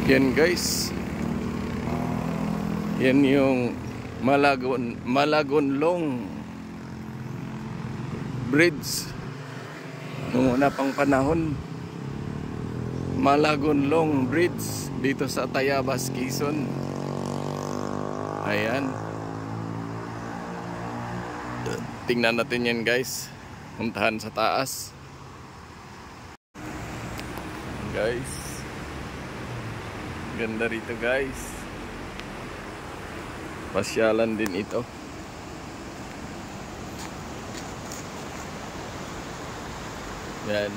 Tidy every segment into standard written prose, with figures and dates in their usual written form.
Yan guys, yan yung Malagonlong Bridge. Noong una pang panahon, Malagonlong Bridge dito sa Tayabas, Quezon. Ayan, tingnan natin yan guys, puntahan sa taas guys. Ganda rito guys, pasyalan din ito. Yan,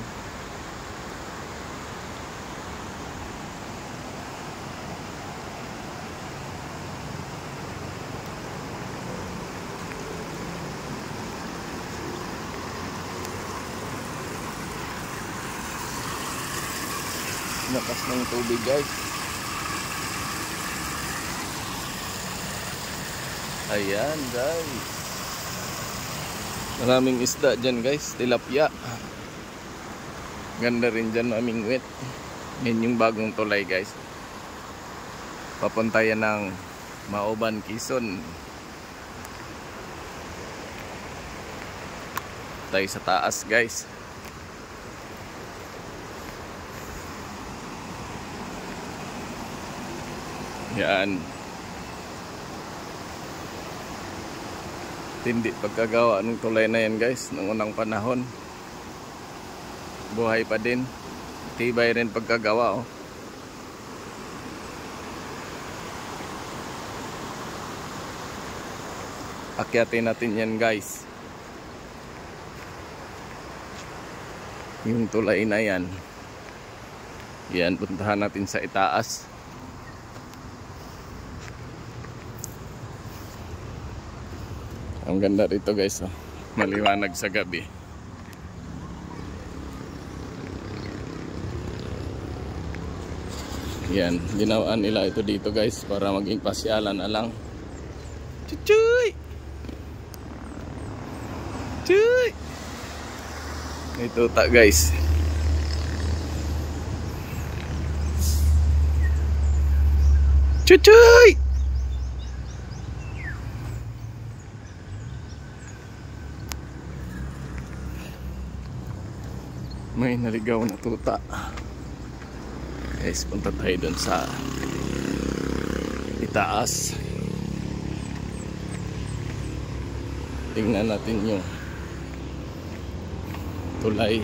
lakas ng tubig guys. Ayan guys, maraming isda dyan guys, tilapia. Ganda rin dyan, mamingwit. Yan yung bagong tulay guys, papunta yan ng Mauban, Quezon. Tayo sa taas guys. Yan, tindi pagkagawa ng tulay na yan guys. Noong unang panahon, buhay pa din, tibay rin pagkagawa. Akyatin natin yan guys, yung tulay na yan. Yan, puntahan natin sa itaas. Ang ganda rito guys, maliwanag sa gabi. Yan, ginawaan nila ito dito guys para maging pasyalan na lang. Chuchuy! Chuy! Ito ta guys. Chuchuy! May naligaw na tuta guys. Punta tayo dun sa itaas, tingnan natin yung tulay.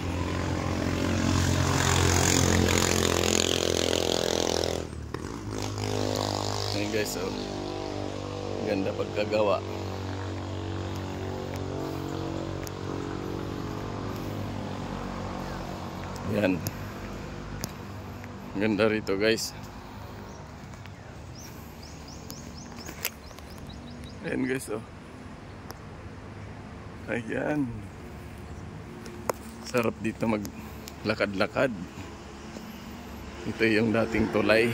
Ayan guys, so ganda pagkagawa. Yan, ganda rito guys. Ayan guys, oh. Ayan, sarap dito maglakad-lakad. Ito yung dating tulay.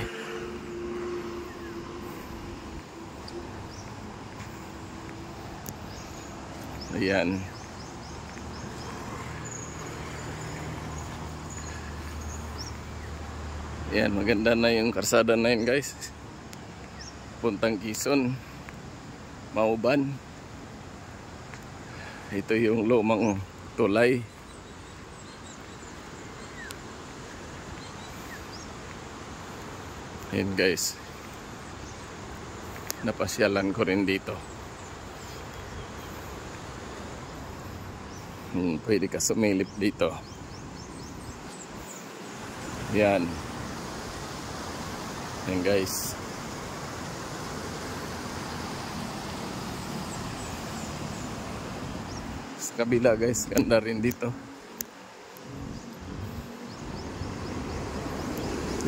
Ayan, ayan, maganda na yung karsada na yun guys, puntang Quezon, Mauban. Ito yung lumang tulay. Ayan guys, napasyalan ko rin dito. Pwede ka sumilip dito. Yan. Yan guys. Sa kabila guys, ganda rin dito.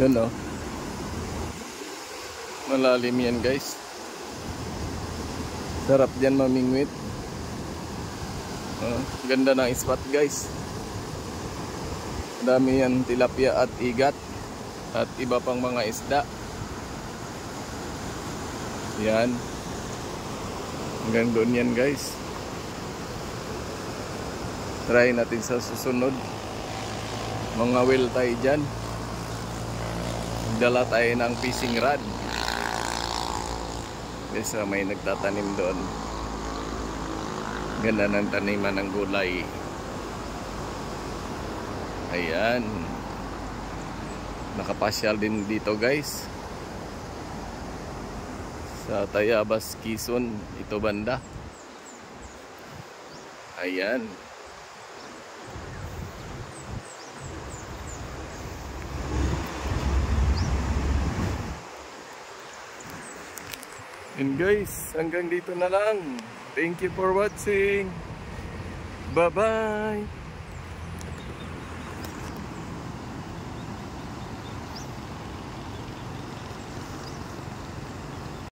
Yan o. Malalim yan guys. Sarap dyan mamingwit. Ganda ng spot guys. Dami yan, tilapia at igat at iba pang mga isda. Yan, hanggang doon yan guys. Try natin sa susunod. Mga whale tayo dyan. Nagdala tayo ng fishing rod. Kasi may nagtatanim doon. Ganda ng taniman ng gulay. Ayan. Nakapasyal din dito guys. Sa Tayabas, Quezon. Ito banda. Ayan. And guys, hanggang dito na lang. Thank you for watching. Bye-bye.